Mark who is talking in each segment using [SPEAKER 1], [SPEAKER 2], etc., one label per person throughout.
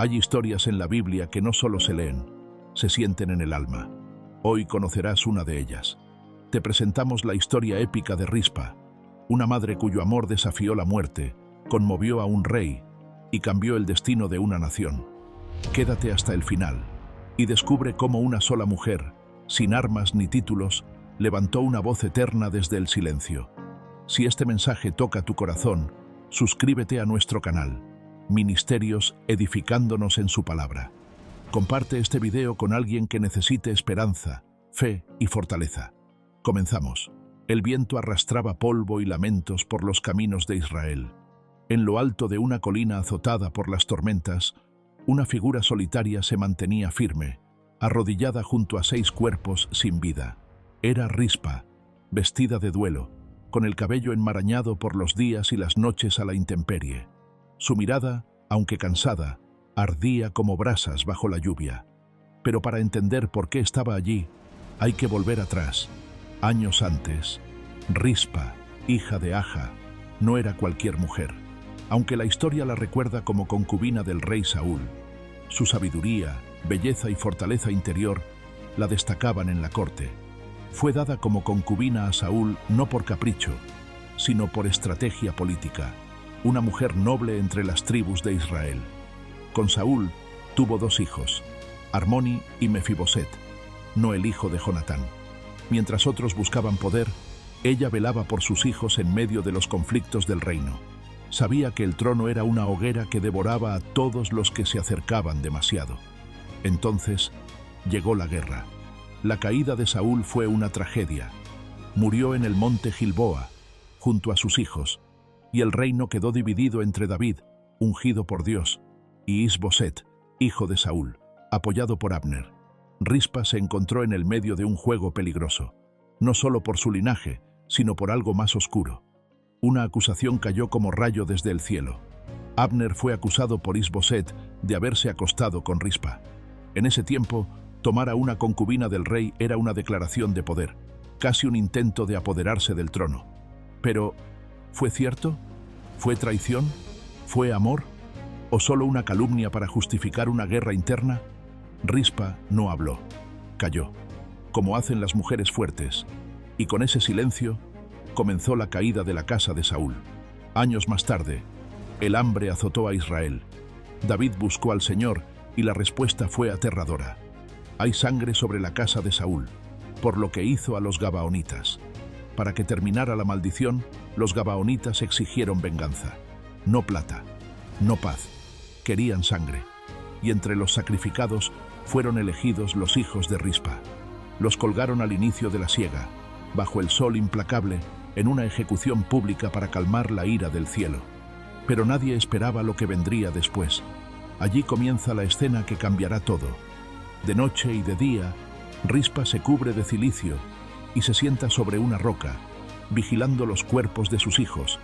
[SPEAKER 1] Hay historias en la Biblia que no solo se leen, se sienten en el alma. Hoy conocerás una de ellas. Te presentamos la historia épica de Rispa, una madre cuyo amor desafió la muerte, conmovió a un rey y cambió el destino de una nación. Quédate hasta el final y descubre cómo una sola mujer, sin armas ni títulos, levantó una voz eterna desde el silencio. Si este mensaje toca tu corazón, suscríbete a nuestro canal, Ministerios Edificándonos en su Palabra. Comparte este video con alguien que necesite esperanza, fe y fortaleza. Comenzamos. El viento arrastraba polvo y lamentos por los caminos de Israel. En lo alto de una colina azotada por las tormentas, una figura solitaria se mantenía firme, arrodillada junto a 6 cuerpos sin vida. Era Rispa, vestida de duelo, con el cabello enmarañado por los días y las noches a la intemperie. Su mirada, aunque cansada, ardía como brasas bajo la lluvia. Pero para entender por qué estaba allí, hay que volver atrás. Años antes, Rispa, hija de Aja, no era cualquier mujer. Aunque la historia la recuerda como concubina del rey Saúl, su sabiduría, belleza y fortaleza interior la destacaban en la corte. Fue dada como concubina a Saúl no por capricho, sino por estrategia política, una mujer noble entre las tribus de Israel. Con Saúl tuvo 2 hijos, Armoni y Mefiboset, no el hijo de Jonatán. Mientras otros buscaban poder, ella velaba por sus hijos en medio de los conflictos del reino. Sabía que el trono era una hoguera que devoraba a todos los que se acercaban demasiado. Entonces llegó la guerra. La caída de Saúl fue una tragedia. Murió en el monte Gilboa, junto a sus hijos, y el reino quedó dividido entre David, ungido por Dios, y Is-Boset, hijo de Saúl, apoyado por Abner. Rispa se encontró en el medio de un juego peligroso, no solo por su linaje, sino por algo más oscuro. Una acusación cayó como rayo desde el cielo. Abner fue acusado por Is-Boset de haberse acostado con Rispa. En ese tiempo, tomar a una concubina del rey era una declaración de poder, casi un intento de apoderarse del trono. Pero, ¿fue cierto? ¿Fue traición? ¿Fue amor? ¿O solo una calumnia para justificar una guerra interna? Rispa no habló, calló, como hacen las mujeres fuertes, y con ese silencio comenzó la caída de la casa de Saúl. Años más tarde, el hambre azotó a Israel. David buscó al Señor y la respuesta fue aterradora. Hay sangre sobre la casa de Saúl, por lo que hizo a los gabaonitas. Para que terminara la maldición, los gabaonitas exigieron venganza. No plata, no paz, querían sangre. Y entre los sacrificados fueron elegidos los hijos de Rispa. Los colgaron al inicio de la siega, bajo el sol implacable, en una ejecución pública para calmar la ira del cielo. Pero nadie esperaba lo que vendría después. Allí comienza la escena que cambiará todo. De noche y de día, Rispa se cubre de cilicio y se sienta sobre una roca, vigilando los cuerpos de sus hijos,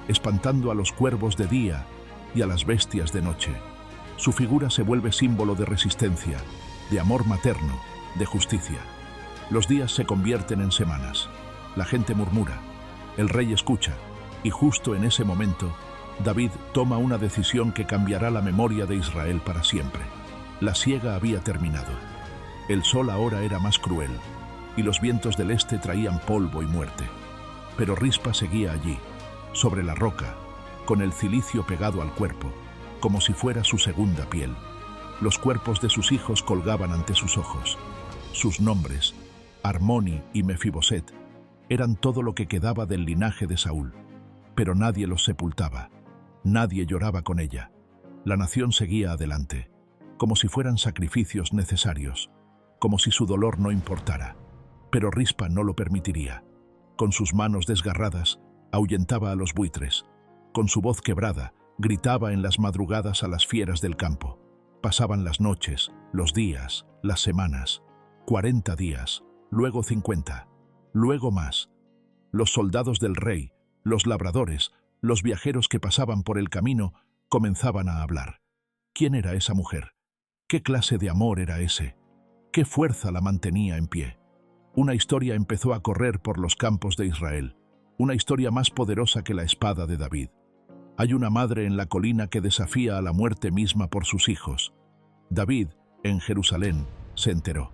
[SPEAKER 1] espantando a los cuervos de día y a las bestias de noche. Su figura se vuelve símbolo de resistencia, de amor materno, de justicia. Los días se convierten en semanas. La gente murmura, el rey escucha, y justo en ese momento, David toma una decisión que cambiará la memoria de Israel para siempre. La siega había terminado. El sol ahora era más cruel, y los vientos del este traían polvo y muerte. Pero Rispa seguía allí, sobre la roca, con el cilicio pegado al cuerpo, como si fuera su segunda piel. Los cuerpos de sus hijos colgaban ante sus ojos. Sus nombres, Armoni y Mefiboset, eran todo lo que quedaba del linaje de Saúl. Pero nadie los sepultaba, nadie lloraba con ella. La nación seguía adelante, como si fueran sacrificios necesarios, como si su dolor no importara. Pero Rispa no lo permitiría. Con sus manos desgarradas, ahuyentaba a los buitres. Con su voz quebrada, gritaba en las madrugadas a las fieras del campo. Pasaban las noches, los días, las semanas. 40 días, luego 50, luego más. Los soldados del rey, los labradores, los viajeros que pasaban por el camino, comenzaban a hablar. ¿Quién era esa mujer? ¿Qué clase de amor era ese? ¿Qué fuerza la mantenía en pie? Una historia empezó a correr por los campos de Israel, una historia más poderosa que la espada de David. Hay una madre en la colina que desafía a la muerte misma por sus hijos. David, en Jerusalén, se enteró.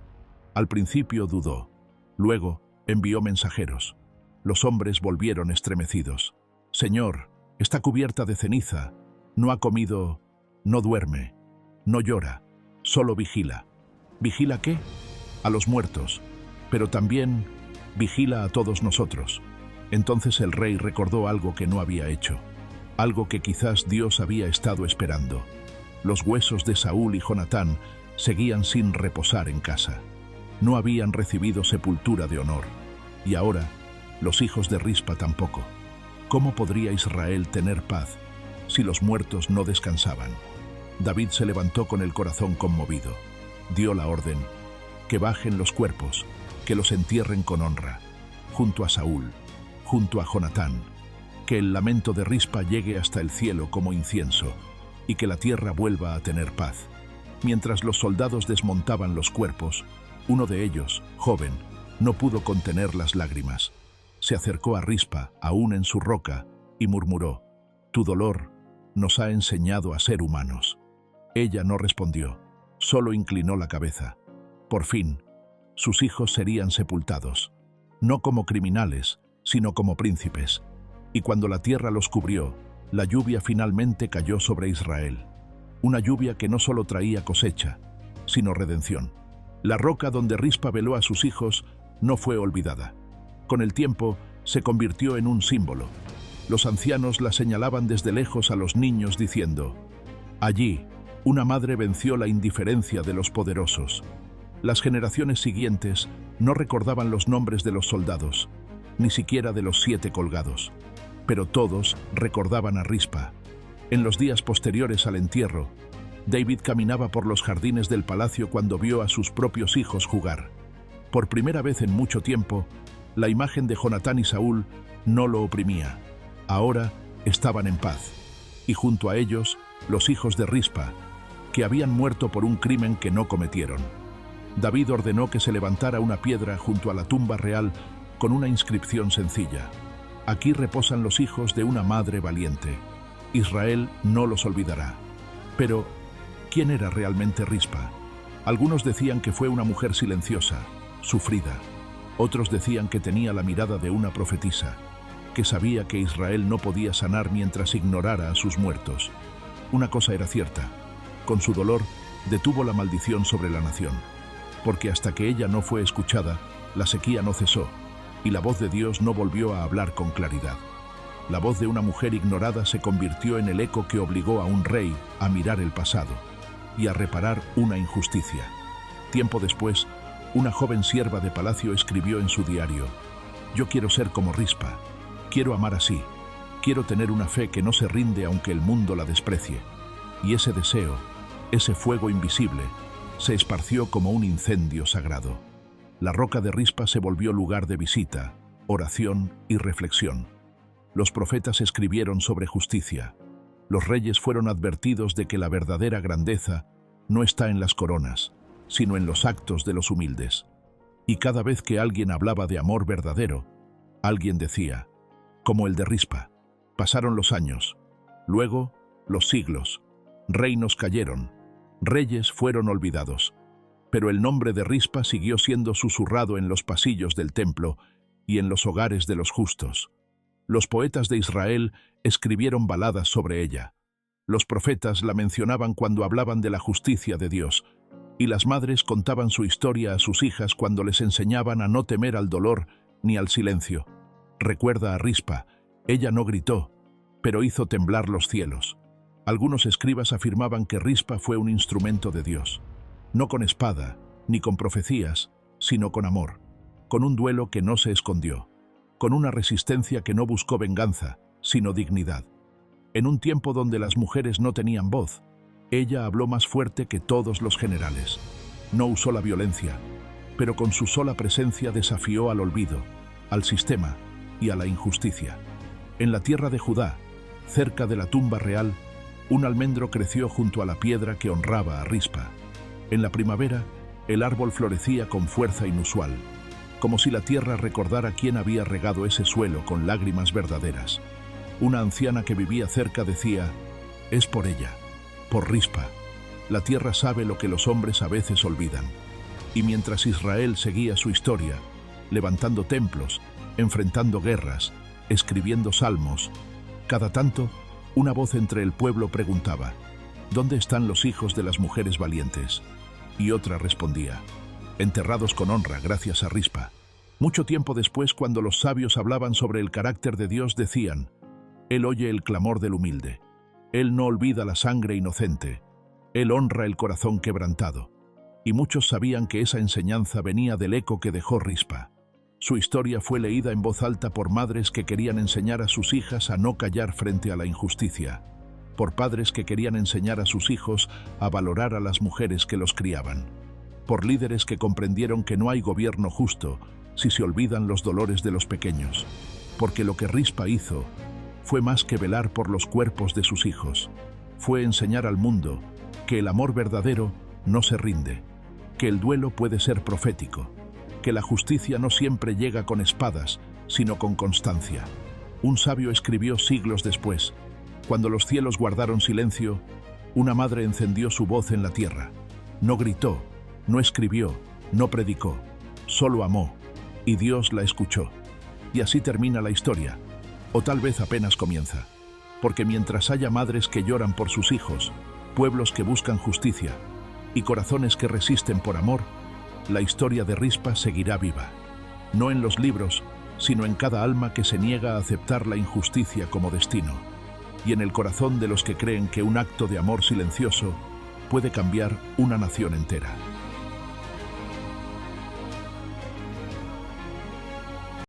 [SPEAKER 1] Al principio dudó. Luego envió mensajeros. Los hombres volvieron estremecidos. «Señor, está cubierta de ceniza. No ha comido, no duerme, no llora, solo vigila». ¿Vigila qué? A los muertos, pero también vigila a todos nosotros. Entonces el rey recordó algo que no había hecho, algo que quizás Dios había estado esperando. Los huesos de Saúl y Jonatán seguían sin reposar en casa. No habían recibido sepultura de honor. Y ahora, los hijos de Rispa tampoco. ¿Cómo podría Israel tener paz si los muertos no descansaban? David se levantó con el corazón conmovido. Dio la orden: que bajen los cuerpos, que los entierren con honra, junto a Saúl, junto a Jonatán, que el lamento de Rispa llegue hasta el cielo como incienso, y que la tierra vuelva a tener paz. Mientras los soldados desmontaban los cuerpos, uno de ellos, joven, no pudo contener las lágrimas. Se acercó a Rispa, aún en su roca, y murmuró: «Tu dolor nos ha enseñado a ser humanos». Ella no respondió, solo inclinó la cabeza. Por fin, sus hijos serían sepultados, no como criminales, sino como príncipes. Y cuando la tierra los cubrió, la lluvia finalmente cayó sobre Israel. Una lluvia que no solo traía cosecha, sino redención. La roca donde Rispa veló a sus hijos no fue olvidada. Con el tiempo, se convirtió en un símbolo. Los ancianos la señalaban desde lejos a los niños diciendo: «Allí, una madre venció la indiferencia de los poderosos». Las generaciones siguientes no recordaban los nombres de los soldados, ni siquiera de los 7 colgados. Pero todos recordaban a Rispa. En los días posteriores al entierro, David caminaba por los jardines del palacio cuando vio a sus propios hijos jugar. Por primera vez en mucho tiempo, la imagen de Jonatán y Saúl no lo oprimía. Ahora estaban en paz, y junto a ellos, los hijos de Rispa, que habían muerto por un crimen que no cometieron. David ordenó que se levantara una piedra junto a la tumba real con una inscripción sencilla: «Aquí reposan los hijos de una madre valiente. Israel no los olvidará». Pero, ¿quién era realmente Rispa? Algunos decían que fue una mujer silenciosa, sufrida. Otros decían que tenía la mirada de una profetisa, que sabía que Israel no podía sanar mientras ignorara a sus muertos. Una cosa era cierta: con su dolor detuvo la maldición sobre la nación, porque hasta que ella no fue escuchada, la sequía no cesó, y la voz de Dios no volvió a hablar con claridad. La voz de una mujer ignorada se convirtió en el eco que obligó a un rey a mirar el pasado y a reparar una injusticia. Tiempo después, una joven sierva de palacio escribió en su diario: «Yo quiero ser como Rispa, quiero amar así, quiero tener una fe que no se rinde aunque el mundo la desprecie». Y ese deseo, ese fuego invisible, se esparció como un incendio sagrado. La roca de Rispa se volvió lugar de visita, oración y reflexión. Los profetas escribieron sobre justicia. Los reyes fueron advertidos de que la verdadera grandeza no está en las coronas, sino en los actos de los humildes. Y cada vez que alguien hablaba de amor verdadero, alguien decía: «como el de Rispa». Pasaron los años, luego los siglos, reinos cayeron, reyes fueron olvidados, pero el nombre de Rispa siguió siendo susurrado en los pasillos del templo y en los hogares de los justos. Los poetas de Israel escribieron baladas sobre ella. Los profetas la mencionaban cuando hablaban de la justicia de Dios, y las madres contaban su historia a sus hijas cuando les enseñaban a no temer al dolor ni al silencio. Recuerda a Rispa, ella no gritó, pero hizo temblar los cielos. Algunos escribas afirmaban que Rispa fue un instrumento de Dios, no con espada, ni con profecías, sino con amor, con un duelo que no se escondió, con una resistencia que no buscó venganza, sino dignidad. En un tiempo donde las mujeres no tenían voz, ella habló más fuerte que todos los generales. No usó la violencia, pero con su sola presencia desafió al olvido, al sistema y a la injusticia. En la tierra de Judá, cerca de la tumba real, un almendro creció junto a la piedra que honraba a Rispa. En la primavera, el árbol florecía con fuerza inusual, como si la tierra recordara quién había regado ese suelo con lágrimas verdaderas. Una anciana que vivía cerca decía: «Es por ella, por Rispa. La tierra sabe lo que los hombres a veces olvidan». Y mientras Israel seguía su historia, levantando templos, enfrentando guerras, escribiendo salmos, cada tanto, una voz entre el pueblo preguntaba: «¿Dónde están los hijos de las mujeres valientes?». Y otra respondía: «Enterrados con honra, gracias a Rispa». Mucho tiempo después, cuando los sabios hablaban sobre el carácter de Dios, decían: «Él oye el clamor del humilde. Él no olvida la sangre inocente. Él honra el corazón quebrantado». Y muchos sabían que esa enseñanza venía del eco que dejó Rispa. Su historia fue leída en voz alta por madres que querían enseñar a sus hijas a no callar frente a la injusticia, por padres que querían enseñar a sus hijos a valorar a las mujeres que los criaban, por líderes que comprendieron que no hay gobierno justo si se olvidan los dolores de los pequeños, porque lo que Rispa hizo fue más que velar por los cuerpos de sus hijos, fue enseñar al mundo que el amor verdadero no se rinde, que el duelo puede ser profético, que la justicia no siempre llega con espadas, sino con constancia. Un sabio escribió siglos después: «Cuando los cielos guardaron silencio, una madre encendió su voz en la tierra. No gritó, no escribió, no predicó, solo amó, y Dios la escuchó». Y así termina la historia, o tal vez apenas comienza, porque mientras haya madres que lloran por sus hijos, pueblos que buscan justicia y corazones que resisten por amor, la historia de Rispa seguirá viva, no en los libros, sino en cada alma que se niega a aceptar la injusticia como destino, y en el corazón de los que creen que un acto de amor silencioso puede cambiar una nación entera.